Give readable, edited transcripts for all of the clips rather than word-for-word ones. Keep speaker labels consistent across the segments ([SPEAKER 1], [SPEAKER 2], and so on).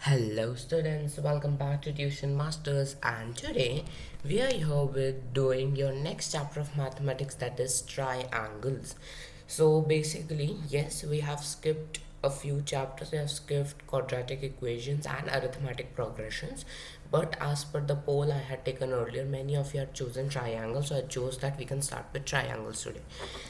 [SPEAKER 1] Hello students, welcome back to Tuition Masters, and today we are here with doing your next chapter of mathematics, that is triangles. So basically, yes, we have skipped a few chapters. We have skipped quadratic equations and arithmetic progressions, but as per the poll I had taken earlier, many of you had chosen triangles, so I chose that we can start with triangles today.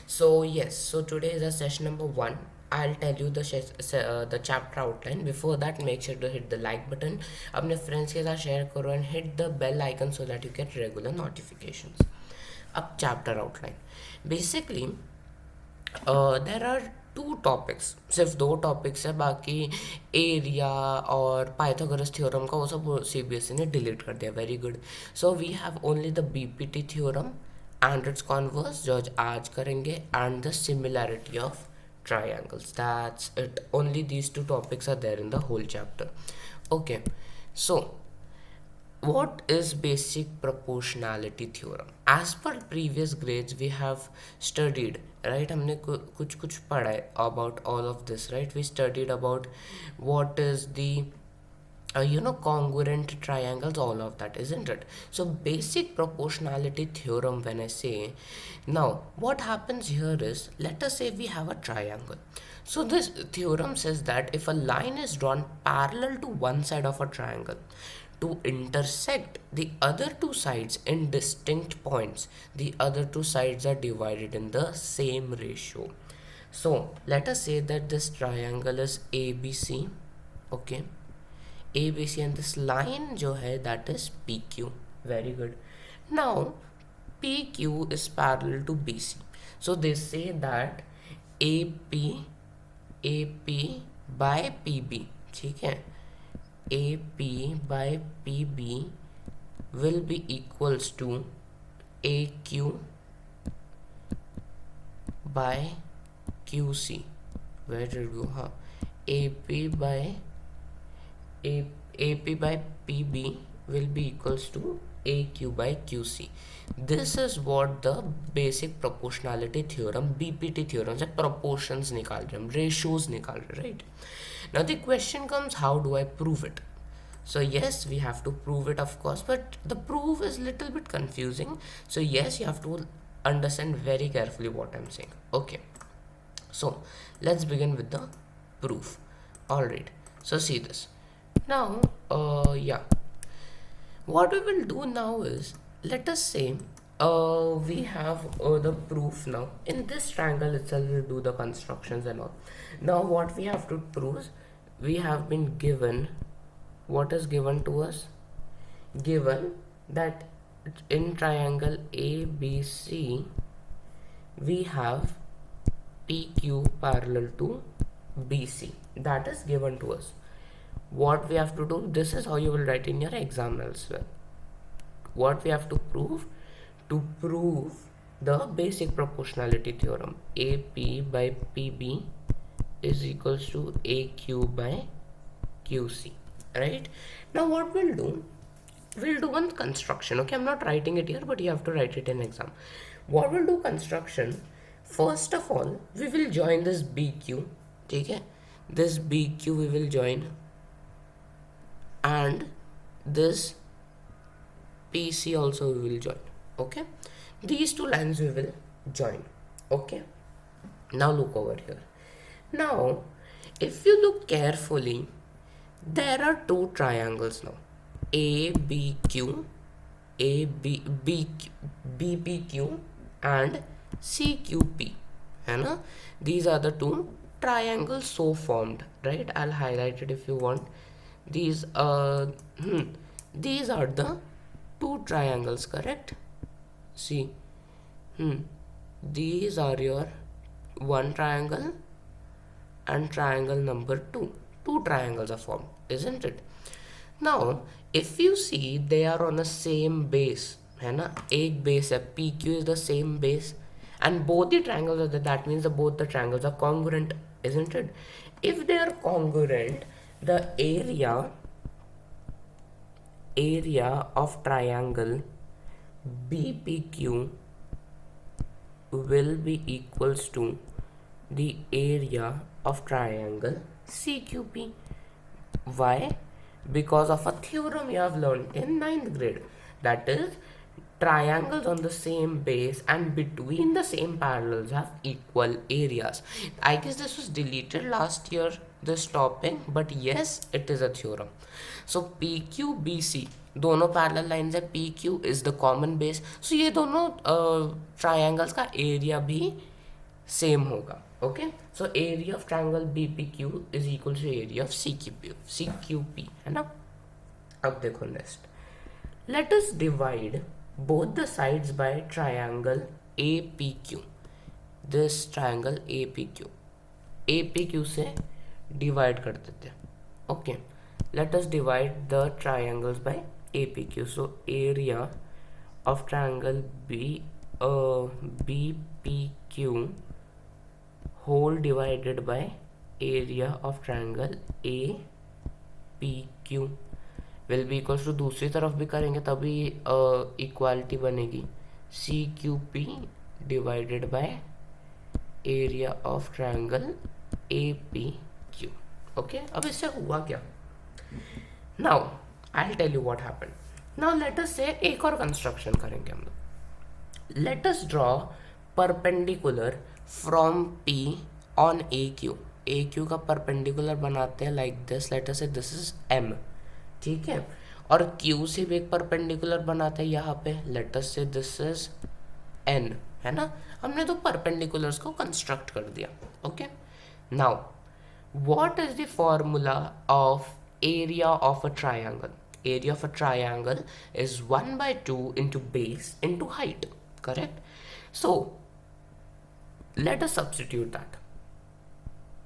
[SPEAKER 1] So yes, so today is a session number 1. I'll tell you the chapter outline. Before that, make sure to hit the like button, अपने friends के साथ share करो and hit the bell icon so that you get regular notifications. अब chapter outline. Basically, there are to topics, सिर्फ दो topics है, बाकी area और पाइथागोरस थ्योरम का वो सब सीबीएसई ने डिलीट कर दिया. Very good. So we have only the BPT theorem and its converse जो आज करेंगे, and the similarity of triangles. That's it. Only these two topics are there in the whole chapter. Okay, so what is basic proportionality theorem? As per previous grades we have studied, right? हमने कुछ कुछ पढ़ा है about all of this, right? We studied about what is the congruent triangles, all of that, isn't it? So basic proportionality theorem, when I say, now what happens here is, let us say we have a triangle. So this theorem says that if a line is drawn parallel to one side of a triangle to intersect the other two sides in distinct points, the other two sides are divided in the same ratio. So let us say that this triangle is ABC. Okay, ABC, and this line जो है that is PQ. Very good. Now PQ is parallel to BC. So they say that AP by PB, ठीक है, AP by PB will be equals to AQ by QC. Where did we go? हाँ, AP by PB will be equals to AQ by QC. This is what the basic proportionality theorem, BPT theorem, से proportions निकाल रहे हम, ratios निकाल रहे, right? Now the question comes, how do I prove it? So yes, we have to prove it, of course, but the proof is little bit confusing. So yes, you have to understand very carefully what I'm saying. Okay, so let's begin with the proof. Alright, so see this. Now, yeah, what we will do now is, let us say we have the proof now. In this triangle itself, we'll do the constructions and all. Now, what we have to prove is, we have been given, what is given to us? Given that in triangle ABC, we have PQ parallel to BC. That is given to us. What we have to do, this is how you will write in your exam as well. What we have to prove the basic proportionality theorem, AP by PB is equals to AQ by QC, right? Now what we'll do one construction. Okay, I'm not writing it here, but you have to write it in exam. What we'll do construction, first of all we will join this BQ, okay? This BQ we will join, and this PC also we will join. Okay, these two lines we will join. Okay, now look over here. Now if you look carefully, there are two triangles now, ABQ, BPQ and CQP, है ना? These are the two triangles so formed, right? I'll highlight it if you want. These are the two triangles, correct? See, these are your one triangle and triangle number 2. Two triangles are formed, isn't it? Now if you see, they are on the same base, है ना? एक base है, PQ is the same base, and both the triangles are there. That means both the triangles are congruent, isn't it? If they are congruent, the area of triangle BPQ will be equals to the area of triangle CQP. Why? because of a theorem you have learned in ninth grade, that is triangles on the same base and between the same parallels have equal areas. I guess this was deleted last year, this topic, but yes, it is a theorem. So PQBC दोनों parallel lines है, PQ is the common base, so ये दोनों triangles का area भी same होगा. Okay, so area of triangle BPQ is equal to area of CQP है ना. अब देखो next, let us divide both the sides by triangle APQ. This triangle APQ से divide कर देते हैं. Okay, let us divide the triangles by APQ. So area of triangle BPQ whole divided by area of triangle APQ will be equals to, दूसरी तरफ भी करेंगे तभी equality बनेगी, CQP divided by area of triangle APQ. Okay, अब इससे हुआ क्या? Now I tell you what happened. Now let us say एक और कंस्ट्रक्शन करेंगे हम लोग. Let us draw perpendicular from P on AQ का परपेंडिकुलर बनाते हैं लाइक दिस. लेट अस से दिस इज M, ठीक है, और Q से भी एक परपेंडिकुलर बनाते हैं यहाँ पे. लेट अस से दिस इज N, है ना. हमने तो परपेंडिकुलर्स को कंस्ट्रक्ट कर दिया. Okay, now what is the formula of area of a triangle? Area of a triangle is 1/2 into base into height, correct. So let us substitute that.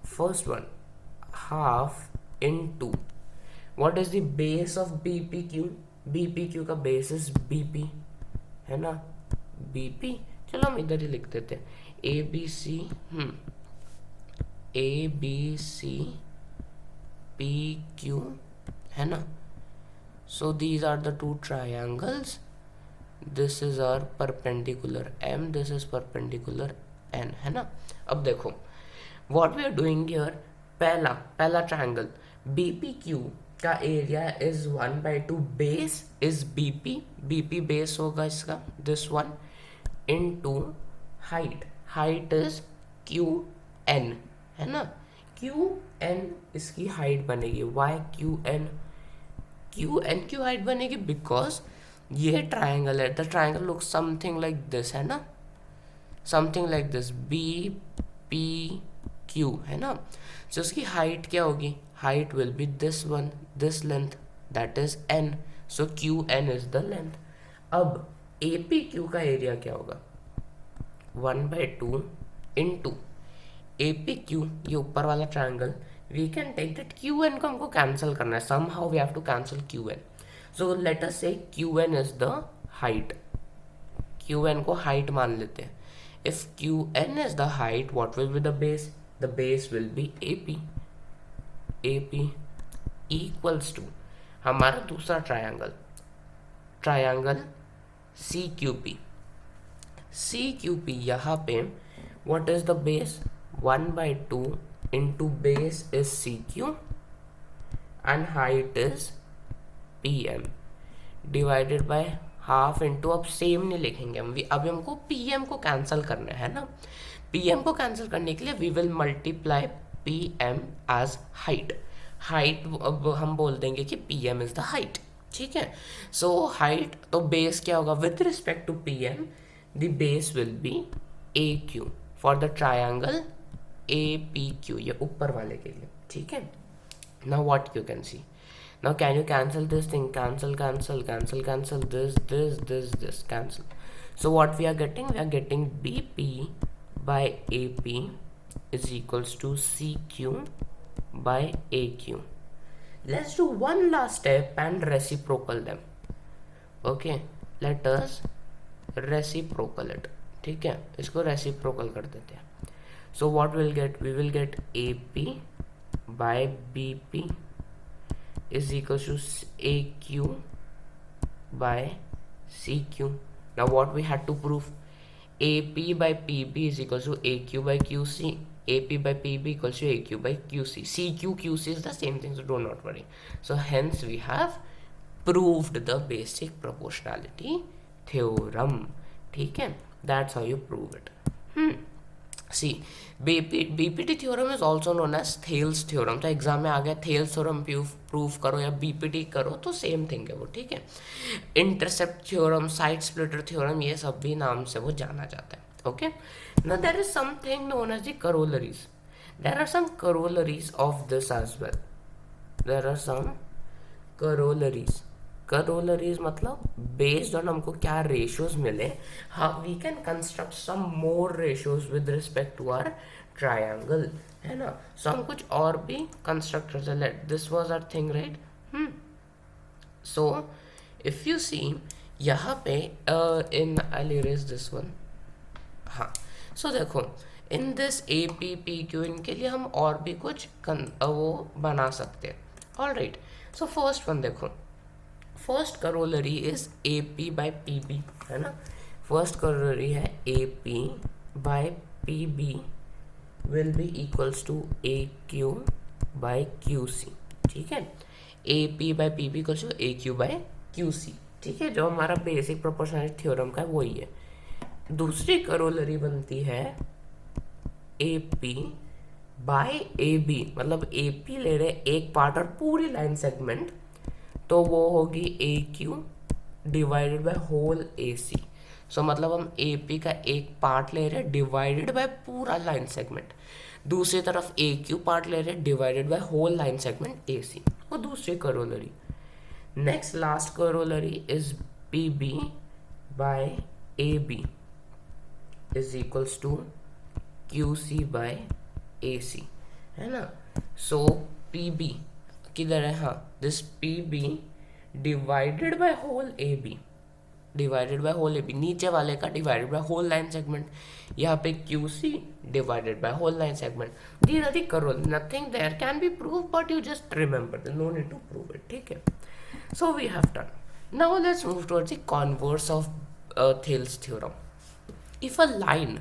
[SPEAKER 1] First one, half into what is the base of BPQ का base is BP, है ना, BP. चलो हम इधर ही लिख देते हैं ABC PQ, है ना. So these are the two triangles. This is our perpendicular M, this is perpendicular N, है ना. अब देखो what we are doing here, पहला triangle BPQ का area is 1/2, base is BP base होगा इसका, this one, into height is QN, है ना. QN इसकी हाइट बनेगी. वाई QN क्यों हाइट बनेगी? बिकॉज ये ट्राइंगल है, the triangle look something like this, है ना, समथिंग लाइक दिस, BPQ, है ना. तो उसकी हाइट क्या होगी? Height will be this one, this length, that is N. So QN is the length. अब APQ का एरिया क्या होगा? 1/2 इंटू APQ, ये ऊपर वाला triangle. We can take that QN को हमको कैंसिल करना है. somehow we have to cancel QN. So let us say QN is the height. QN को height मान लेते हैं. If QN is the height, what will be the base? The base will be AP equals to हमारा दूसरा triangle CQP यहाँ पे what is the base? 1/2 into base is CQ and height is PM divided by half into, अब same नहीं लिखेंगे हम, अभी हमको PM को कैंसिल करना है ना. PM को कैंसिल करने के लिए we will multiply PM as height. अब हम बोल देंगे कि PM इज द हाइट, ठीक है. सो हाइट, तो बेस क्या होगा with respect to PM? The base will be AQ for the triangle APQ, ये ऊपर वाले के लिए, ठीक है. Now what you can see, now can you cancel this thing? Cancel this cancel. So what we are getting BP by AP is equals to CQ by AQ. Let's do one last step and reciprocal them. Okay, let us reciprocal it, ठीक है. इसको reciprocal कर देते हैं. So what we'll get? We will get AP by BP is equals to AQ by CQ. Now what we had to prove? AP by PB is equals to AQ by QC. AP by PB equals to AQ by QC. CQ QC is the same thing, so do not worry. So hence we have proved the basic proportionality theorem. ठीक है, that's how you prove it. See, BPT theorem is also known as Thales theorem. तो exam में आ गया Thales theorem prove करो या BPT करो तो same thing है वो, ठीक है. Intercept theorem, side splitter theorem, ये सब भी नाम से वो जाना जाता है. Okay, now there is something known as the corollaries. There are some corollaries of this as well. There are some corollaries. Corollaries मतलब based on हमको क्या ratios मिले, how we can construct some more ratios with respect to our triangle, है ना. So हम कुछ और भी construct कर सकते. This was our thing, right? So if you see यहाँ पे I'll erase this one. हाँ, सो देखो इन दिस APPQ इनके लिए हम और भी कुछ वो बना सकते हैं. ऑलराइट, सो फर्स्ट वन देखो, first corollary is AP by PB, है ना. फर्स्ट करोलरी है AP by PB will be equals to AQ by QC. ठीक है, AP by PB equals to AQ by QC. ठीक है, जो हमारा बेसिक प्रोपोर्शनलिटी थ्योरम का वही है. दूसरी करोलरी बनती है AP बाय AB, मतलब AP ले रहे एक पार्ट और पूरी लाइन सेगमेंट, तो वो होगी AQ divided by whole AC. So मतलब हम AP का एक पार्ट ले रहे डिवाइडेड बाय पूरा लाइन सेगमेंट, दूसरी तरफ AQ पार्ट ले रहे divided by whole line segment AC. वो दूसरी corollary. Next last corollary is PB by AB is equals to QC by AC, है ना. सो PB किधर है, हाँ, this PB divided by whole AB, divided by whole AB, नीचे वाले का divided by whole line segment, यहाँ पे QC divided by whole line segment. These are the corollary, nothing there can be prove but you just remember, no need to prove it. ठीक है, so we have done. Now let's move towards the converse of Thales theorem. If a line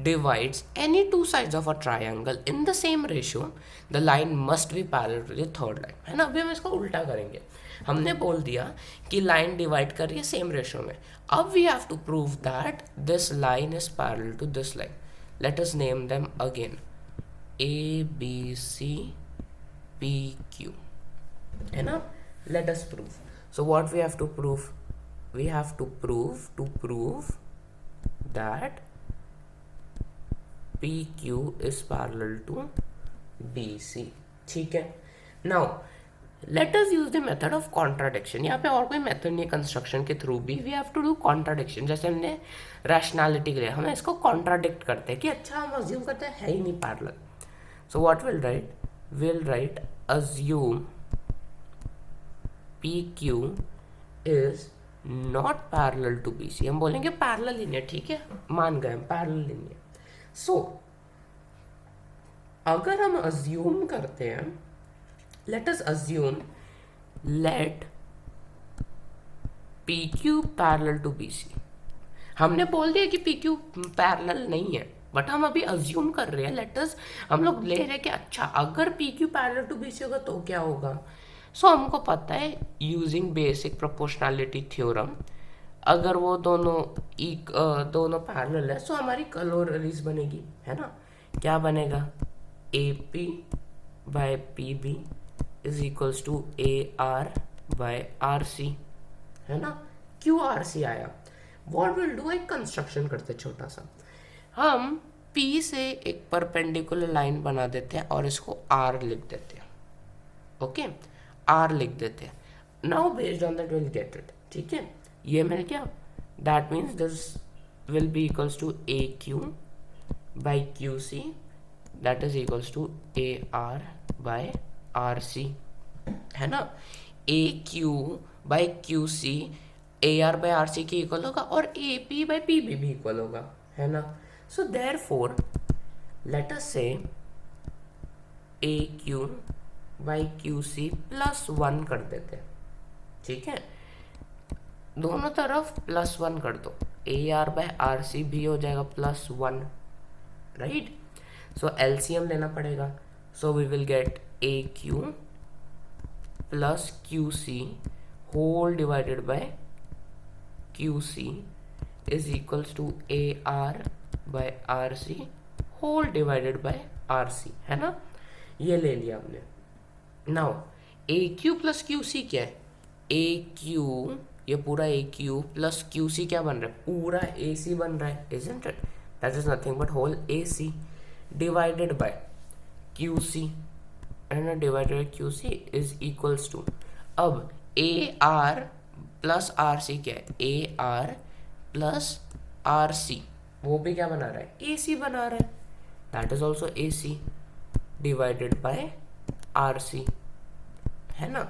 [SPEAKER 1] divides any two sides of a triangle in the same ratio, the line must be parallel to the third line, है ना. अभी हम इसको उल्टा करेंगे. हमने बोल दिया कि लाइन डिवाइड कर रही है सेम रेशियो में. अब we have to prove that this line is parallel to this line. Let us name them again ABC PQ, है ना. Let us prove. So what we have to prove, we have to prove that PQ is parallel to BC. ठीक है. Now let us use the method of contradiction. यहाँ पे और कोई method नहीं है कंस्ट्रक्शन के थ्रू भी. We have to do contradiction. जैसे हमने रैशनैलिटी के लिए हम इसको कॉन्ट्राडिक्ट करते हैं कि अच्छा हम अज्यूम करते हैं है ही नहीं parallel. So what we'll write? We'll write assume PQ is not parallel to BC. हम बोलेंगे पैरेलल ही नहीं है. ठीक है, मान गए हम पैरेलल ही नहीं है. सो अगर हम अज्यूम करते हैं, let us assume let PQ parallel to BC. हमने बोल दिया कि PQ पैरेलल नहीं है, बट हम अभी अज्यूम कर रहे हैं. लेट अस, हम लोग ले रहे हैं कि अच्छा अगर PQ पैरेलल टू BC होगा तो क्या होगा. सो हमको पता है यूजिंग बेसिक प्रोपोर्शनैलिटी थ्योरम, अगर वो दोनों पैरेलल है सो हमारी कलोरीज बनेगी, है ना. क्या बनेगा, AP by PB is equals to AR by RC, है ना. क्यों RC आया, व्हाट विल डू, एक कंस्ट्रक्शन करते छोटा सा. हम P से एक परपेंडिकुलर लाइन बना देते हैं और इसको R लिख देते हैं. ओके, R लिख देते हैं. Now based on that will get it. ठीक है, ये मिल गया. That means this will be equals to AQ by QC that is equals to AR by RC, है ना. AQ by QC AR by RC की इक्वल होगा और AP बाय PB भी इक्वल होगा, है ना. सो देयरफॉर लेट अस से AQ बाई QC प्लस 1 कर देते हैं. ठीक है, दोनों तरफ प्लस 1 कर दो. AR बाय RC भी हो जाएगा प्लस 1, राइट. सो एलसीएम लेना पड़ेगा. So we will get A Q plus Q C whole divided by Q C is equals to A R by R C whole divided by R C, है ना. ये ले लिया हमने. Now A Q plus Q C क्या है? A Q, ये पूरा A Q plus Q C क्या बन रहा है? पूरा ए सी बन रहा है, isn't it? That is nothing but whole A C divided by Q C, and divided by Q C is equals to, अब A R plus R C क्या है? A R plus R C, वो भी क्या बना रहा है? ए सी बना रहा है. That is also A C divided by R C, है ना.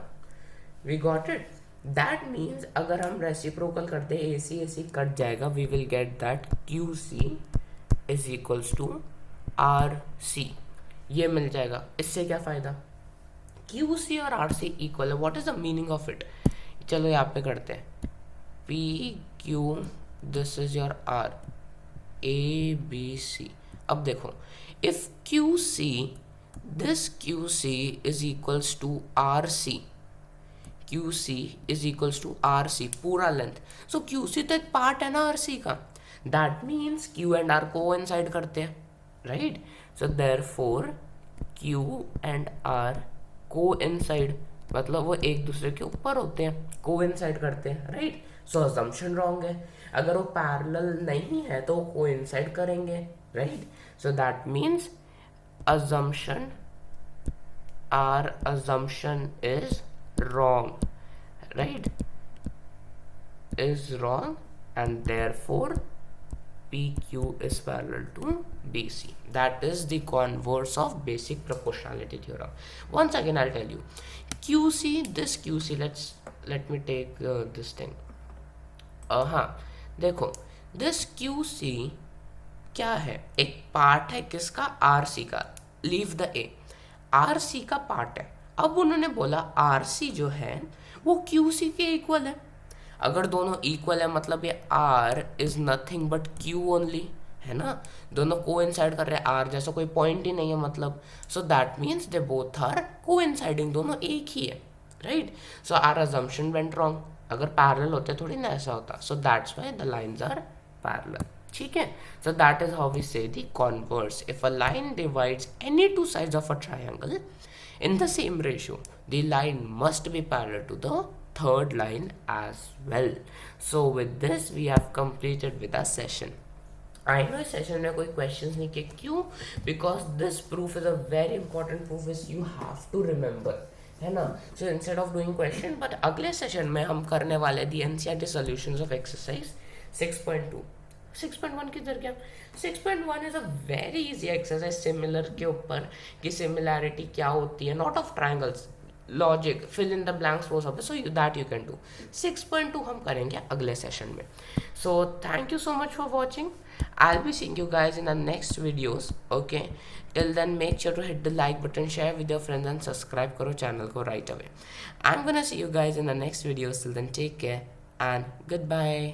[SPEAKER 1] We got it. That means अगर हम रेसिप्रोकल करते हैं ए सी कट जाएगा. We will get that Q C is equals to R C. ये मिल जाएगा. इससे क्या फ़ायदा? क्यू सी और आर सी इक्वल है. What is the meaning of it? चलो यहाँ पे करते हैं. P Q, this is your are, A B C. अब देखो, if Q C, this Q C is equals to R C, Q C is equals to R C पूरा length. सो Q C तो एक पार्ट है ना R C का. That means Q and R coincide करते हैं, right. So therefore Q and R coincide, मतलब वो एक दूसरे के ऊपर होते हैं, कोइंसाइड करते हैं, राइट. सो अजम्पशन रॉन्ग है. अगर वो पैरेलल नहीं है तो वो कोइंसाइड करेंगे, right. So that means assumption, our assumption is wrong, right? Is wrong, and therefore PQ is parallel to BC. That is the converse of basic proportionality theorem. Once again I'll tell you, QC, this QC, let me take this thing. हाँ देखो, this QC क्या है? एक part है किसका? R C का. Leave the A, R C का part है. अब उन्होंने बोला आर सी जो है वो क्यू सी के इक्वल है. अगर दोनों इक्वल है मतलब ये R is nothing but Q only, है ना. दोनों कोइंसाइड कर रहे हैं, आर जैसा कोई पॉइंट ही नहीं है मतलब. So that means they both are coinciding, दोनों एक ही है, right. So our assumption went wrong. अगर पैरेलल होते थोड़ी ना ऐसा होता. So that's why the lines are parallel. ठीक है. So that is how we say the converse. If a line divides any two sides of a triangle in the same ratio, the line must be parallel to the third line as well. So with this we have completed with our session. I know session में कोई questions नहीं किए. क्यों? Because this proof is a very important proof is you have to remember, है ना. So instead of doing question, but अगले session में हम करने वाले the NCERT solutions of exercise 6.2. 6.1 किधर गया? 6.1 is a very easy exercise similar के ऊपर कि सिमिलैरिटी क्या होती है, not of triangles, logic, fill in the blanks, वो सब है. So that you can do. 6.2 हम करेंगे अगले सेशन में. So thank you so much for watching. I will be seeing you guys in the next videos. Okay, till then make sure to hit the like button, share with your friends and subscribe करो channel को right away. I am gonna see you guys in the next videos. Till then take care and good bye.